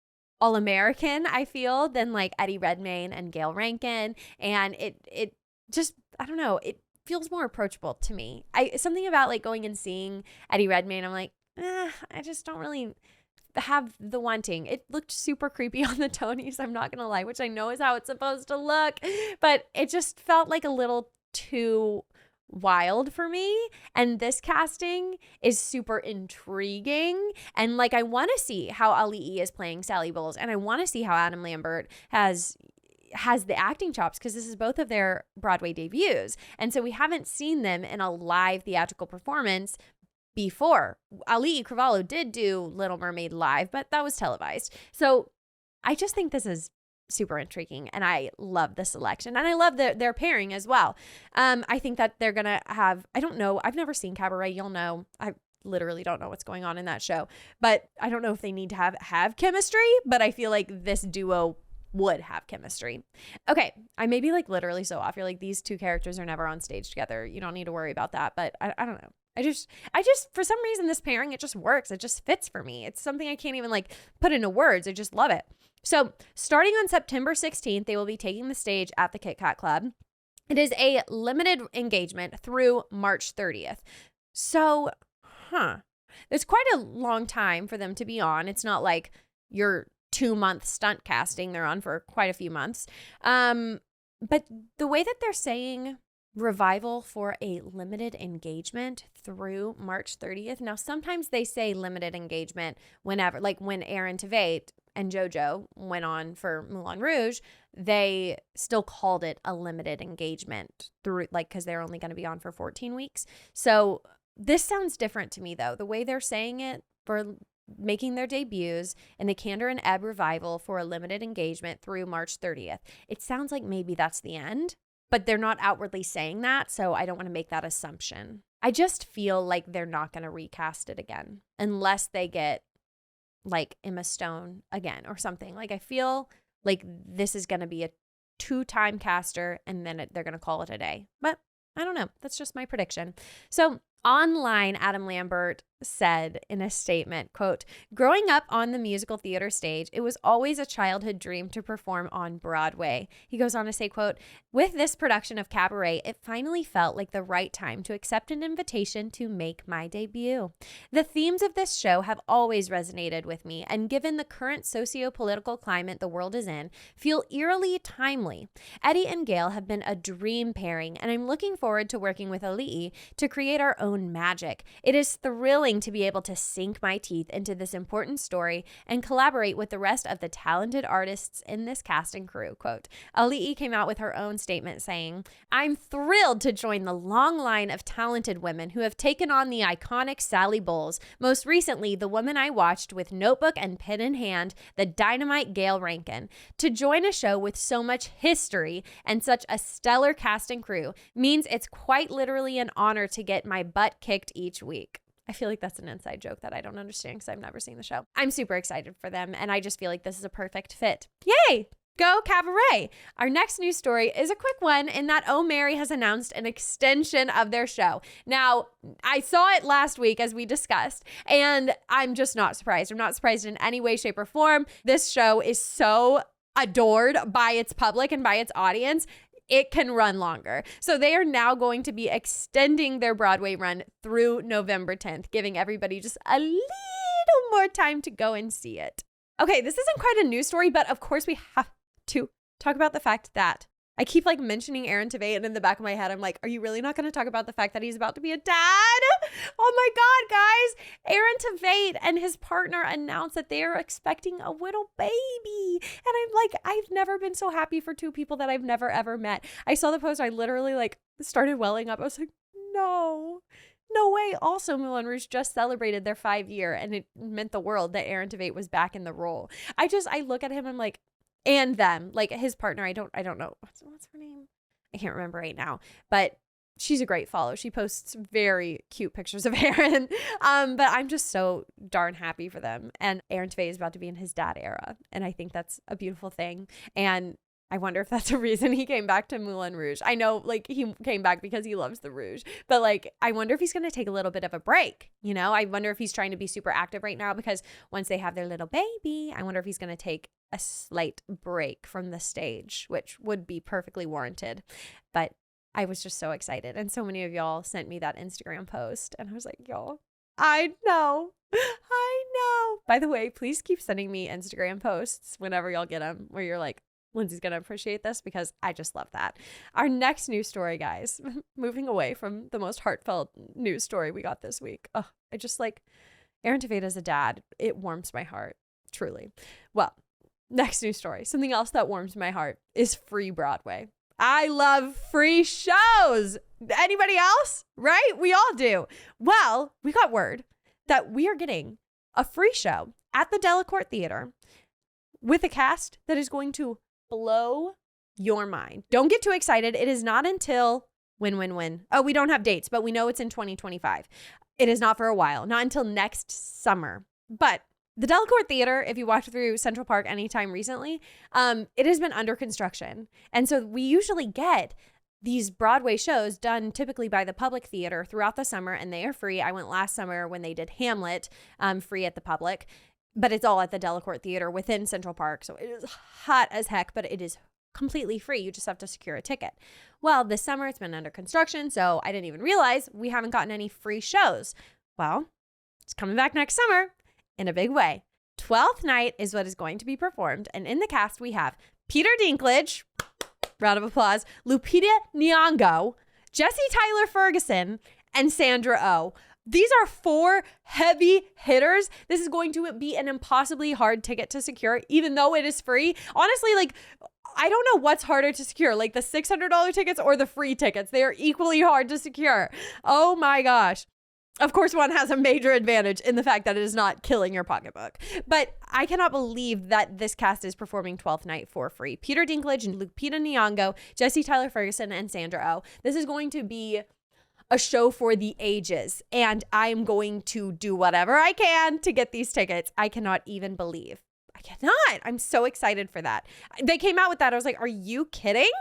All-American, I feel, than like Eddie Redmayne and Gayle Rankin. And it just, I don't know, it feels more approachable to me. Something about like going and seeing Eddie Redmayne, I'm like, I just don't really have the wanting. It looked super creepy on the Tonys, I'm not gonna lie, which I know is how it's supposed to look, but it just felt like a little too wild for me. And this casting is super intriguing, and like I want to see how Auli'i is playing Sally Bowles, and I want to see how Adam Lambert has the acting chops, because this is both of their Broadway debuts, and so we haven't seen them in a live theatrical performance before. Auli'i Cravalo did do Little Mermaid live, but that was televised. So I just think this is super intriguing, and I love the selection, and I love their pairing as well. I think that they're gonna have, I don't know, I've never seen Cabaret, you'll know, I literally don't know what's going on in that show, but I don't know if they need to have chemistry, but I feel like this duo would have chemistry. Okay, I may be like literally so off. You're like, these two characters are never on stage together, you don't need to worry about that, but I don't know. I just, for some reason, this pairing, it just works. It just fits for me. It's something I can't even like put into words. I just love it. So starting on September 16th, they will be taking the stage at the Kit Kat Club. It is a limited engagement through March 30th. So, it's quite a long time for them to be on. It's not like your 2-month stunt casting. They're on for quite a few months. But the way that they're saying revival for a limited engagement through March 30th. Now, sometimes they say limited engagement whenever, like when Aaron Tveit and JoJo went on for Moulin Rouge, they still called it a limited engagement through, like, because they're only going to be on for 14 weeks. So this sounds different to me, though. The way they're saying it for making their debuts in the Candor and Ebb revival for a limited engagement through March 30th. It sounds like maybe that's the end, but they're not outwardly saying that, so I don't want to make that assumption. I just feel like they're not going to recast it again unless they get like Emma Stone again or something. Like I feel like this is going to be a 2-time caster and then they're going to call it a day. But I don't know. That's just my prediction. So online, Adam Lambert said in a statement, quote, "Growing up on the musical theater stage, it was always a childhood dream to perform on Broadway." He goes on to say, quote, "With this production of Cabaret, it finally felt like the right time to accept an invitation to make my debut. The themes of this show have always resonated with me, and given the current socio-political climate the world is in, feel eerily timely. Eddie and Gayle have been a dream pairing, and I'm looking forward to working with Auli'i to create our own magic. It is thrilling to be able to sink my teeth into this important story and collaborate with the rest of the talented artists in this cast and crew." Quote, Auli'i came out with her own statement saying, "I'm thrilled to join the long line of talented women who have taken on the iconic Sally Bowles, most recently the woman I watched with notebook and pen in hand, the dynamite Gayle Rankin. To join a show with so much history and such a stellar cast and crew means it's quite literally an honor to get my butt kicked each week." I feel like that's an inside joke that I don't understand because I've never seen the show. I'm super excited for them, and I just feel like this is a perfect fit. Yay! Go Cabaret! Our next news story is a quick one in that Oh Mary has announced an extension of their show. Now, I saw it last week as we discussed, and I'm just not surprised. I'm not surprised in any way, shape, or form. This show is so adored by its public and by its audience. it can run longer. So they are now going to be extending their Broadway run through November 10th, giving everybody just a little more time to go and see it. Okay, this isn't quite a news story, but of course we have to talk about the fact that I keep like mentioning Aaron Tveit, and in the back of my head, I'm like, are you really not going to talk about the fact that he's about to be a dad? Oh my God, guys. Aaron Tveit and his partner announced that they are expecting a little baby. And I'm like, I've never been so happy for two people that I've never, ever met. I saw the post. I literally like started welling up. I was like, no way. Also, Moulin Rouge just celebrated their 5-year, and it meant the world that Aaron Tveit was back in the role. I look at him, I'm like, and them, like his partner, I don't know. What's her name? I can't remember right now, but she's a great follow. She posts very cute pictures of Aaron. But I'm just so darn happy for them. And Aaron Tveit is about to be in his dad era. And I think that's a beautiful thing. And I wonder if that's a reason he came back to Moulin Rouge. I know like he came back because he loves the Rouge, but like, I wonder if he's going to take a little bit of a break. You know, I wonder if he's trying to be super active right now, because once they have their little baby, I wonder if he's going to take a slight break from the stage, which would be perfectly warranted. But I was just so excited. And so many of y'all sent me that Instagram post, and I was like, y'all, I know. By the way, please keep sending me Instagram posts whenever y'all get them where you're like, Lindsay's going to appreciate this, because I just love that. Our next news story, guys, moving away from the most heartfelt news story we got this week. Oh, I just like Aaron Tveit as a dad. It warms my heart, truly. Well, next news story. Something else that warms my heart is free Broadway. I love free shows. Anybody else? Right? We all do. Well, we got word that we are getting a free show at the Delacorte Theater with a cast that is going to blow your mind. Don't get too excited. It is not until when. Oh, we don't have dates, but we know it's in 2025. It is not for a while, not until next summer. But the Delacorte Theater, if you walked through Central Park anytime recently, it has been under construction. And so we usually get these Broadway shows done typically by the Public Theater throughout the summer, and they are free. I went last summer when they did Hamlet, free at the Public. But it's all at the Delacorte Theater within Central Park. So it is hot as heck, but it is completely free. You just have to secure a ticket. Well, this summer it's been under construction, so I didn't even realize we haven't gotten any free shows. Well, it's coming back next summer in a big way. 12th Night is what is going to be performed. And in the cast, we have Peter Dinklage, round of applause, Lupita Nyong'o, Jesse Tyler Ferguson, and Sandra Oh. These are 4 heavy hitters. This is going to be an impossibly hard ticket to secure, even though it is free. Honestly, like, I don't know what's harder to secure, like the $600 tickets or the free tickets. They are equally hard to secure. Oh my gosh. Of course, one has a major advantage in the fact that it is not killing your pocketbook. But I cannot believe that this cast is performing 12th Night for free. Peter Dinklage and Lupita Nyong'o, Jesse Tyler Ferguson, and Sandra Oh. This is going to be a show for the ages, and I'm going to do whatever I can to get these tickets. I cannot even believe. I cannot. I'm so excited for that. They came out with that. I was like, are you kidding?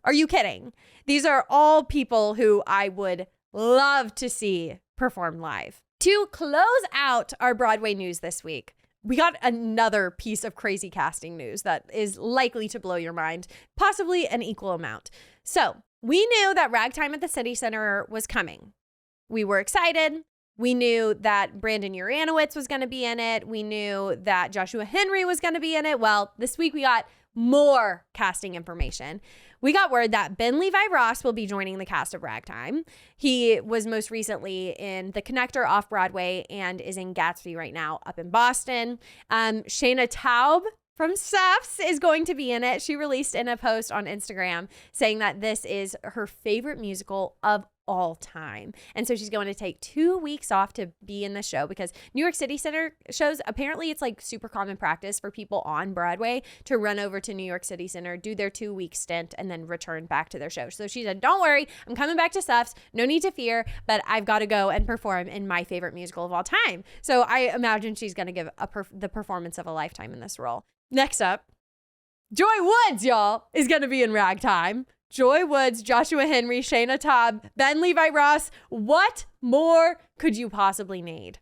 Are you kidding? These are all people who I would love to see perform live. To close out our Broadway news this week, we got another piece of crazy casting news that is likely to blow your mind, possibly an equal amount. So we knew that Ragtime at the City Center was coming. We were excited. We knew that Brandon Uranowitz was going to be in it. We knew that Joshua Henry was going to be in it. Well, this week we got more casting information. We got word that Ben Levi Ross will be joining the cast of Ragtime. He was most recently in The Connector off Broadway and is in Gatsby right now up in Boston. Shayna Taub from Suffs is going to be in it. She released in a post on Instagram saying that this is her favorite musical of all time. And so she's going to take 2 weeks off to be in the show, because New York City Center shows, apparently it's like super common practice for people on Broadway to run over to New York City Center, do their 2-week stint, and then return back to their show. So she said, don't worry, I'm coming back to Suffs. No need to fear, but I've got to go and perform in my favorite musical of all time. So I imagine she's going to give the performance of a lifetime in this role. Next up, Joy Woods, y'all, is going to be in Ragtime. Joy Woods, Joshua Henry, Shayna Taub, Ben Levi Ross. What more could you possibly need?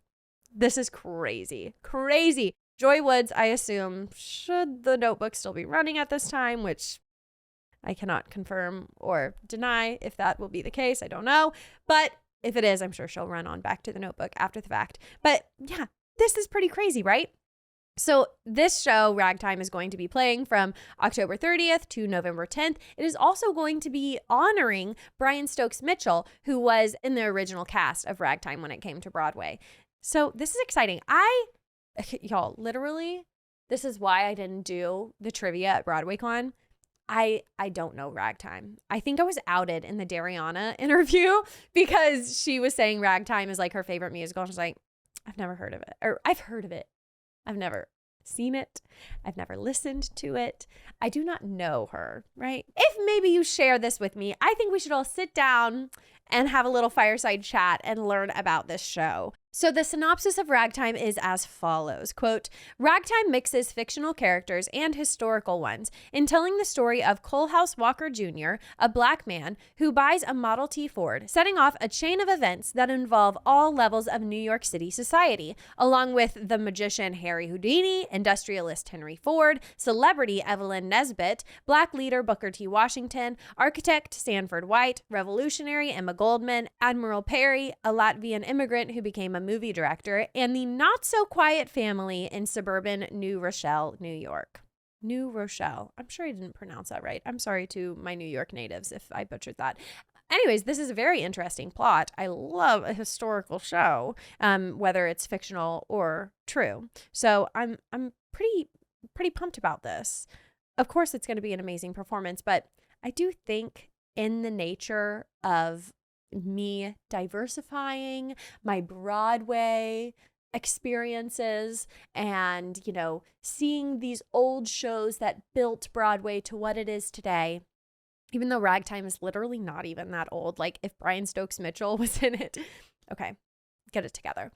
This is crazy. Crazy. Joy Woods, I assume, should the Notebook still be running at this time, which I cannot confirm or deny if that will be the case. I don't know. But if it is, I'm sure she'll run on back to the Notebook after the fact. But yeah, this is pretty crazy, right? So this show, Ragtime, is going to be playing from October 30th to November 10th. It is also going to be honoring Brian Stokes Mitchell, who was in the original cast of Ragtime when it came to Broadway. So this is exciting. Y'all, literally, this is why I didn't do the trivia at BroadwayCon. I don't know Ragtime. I think I was outed in the Dariana interview because she was saying Ragtime is like her favorite musical. I was like, I've never heard of it. Or I've heard of it. I've never seen it. I've never listened to it. I do not know her, right? If maybe you share this with me, I think we should all sit down and have a little fireside chat and learn about this show. So the synopsis of Ragtime is as follows, quote, Ragtime mixes fictional characters and historical ones in telling the story of Coalhouse Walker Jr., a black man who buys a Model T Ford, setting off a chain of events that involve all levels of New York City society, along with the magician Harry Houdini, industrialist Henry Ford, celebrity Evelyn Nesbit, black leader Booker T. Washington, architect Sanford White, revolutionary Emma Goldman, Admiral Perry, a Latvian immigrant who became a movie director, and the not-so-quiet family in suburban New Rochelle, New York. New Rochelle. I'm sure I didn't pronounce that right. I'm sorry to my New York natives if I butchered that. Anyways, this is a very interesting plot. I love a historical show, whether it's fictional or true. So I'm pretty pumped about this. Of course, it's going to be an amazing performance, but I do think in the nature of me diversifying my Broadway experiences and, seeing these old shows that built Broadway to what it is today, even though Ragtime is literally not even that old. Like if Brian Stokes Mitchell was in it, okay, get it together.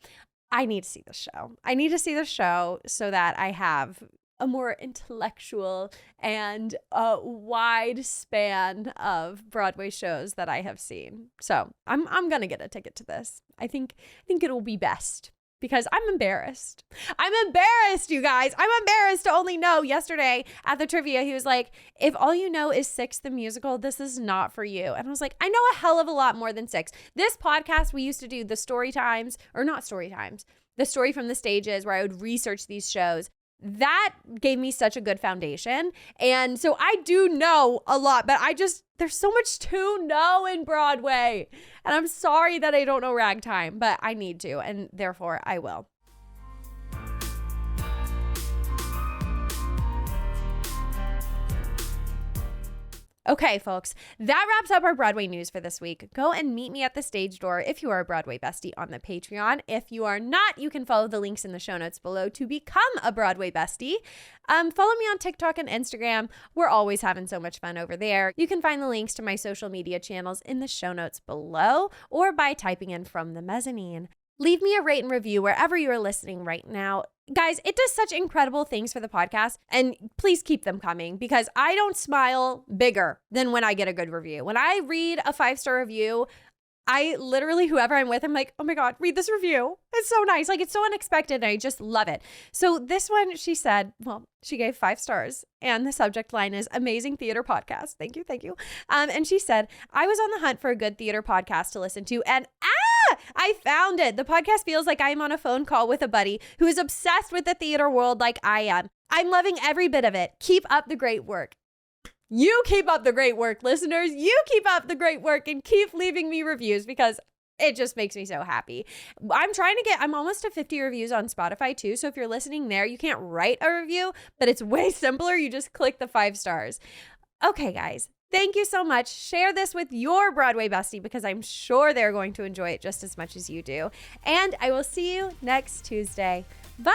I need to see the show. I need to see the show so that I have a more intellectual and wide span of Broadway shows that I have seen. So I'm gonna get a ticket to this. I think it'll be best because I'm embarrassed. I'm embarrassed, you guys. I'm embarrassed to only know yesterday at the trivia. He was like, if all you know is Six the Musical, this is not for you. And I was like, I know a hell of a lot more than Six. This podcast, we used to do the story times, or not story times, the story from the stages where I would research these shows. That gave me such a good foundation. And so I do know a lot, but there's so much to know in Broadway. And I'm sorry that I don't know Ragtime, but I need to, and therefore I will. Okay, folks, that wraps up our Broadway news for this week. Go and meet me at the stage door if you are a Broadway bestie on the Patreon. If you are not, you can follow the links in the show notes below to become a Broadway bestie. Follow me on TikTok and Instagram. We're always having so much fun over there. You can find the links to my social media channels in the show notes below or by typing in From the Mezzanine. Leave me a rate and review wherever you are listening right now. Guys, it does such incredible things for the podcast, and please keep them coming because I don't smile bigger than when I get a good review. When I read a 5-star review, I literally, whoever I'm with, I'm like, oh my God, read this review. It's so nice. Like, it's so unexpected, and I just love it. So this one, she gave 5 stars, and the subject line is Amazing Theater Podcast. Thank you, thank you. And she said, I was on the hunt for a good theater podcast to listen to, and I found it. The podcast feels like I'm on a phone call with a buddy who is obsessed with the theater world like I am. I'm loving every bit of it. Keep up the great work. You keep up the great work, listeners. You keep up the great work and keep leaving me reviews because it just makes me so happy. I'm almost to 50 reviews on Spotify too. So if you're listening there, you can't write a review, but it's way simpler. You just click the 5 stars. Okay, guys. Thank you so much. Share this with your Broadway bestie because I'm sure they're going to enjoy it just as much as you do. And I will see you next Tuesday. Bye.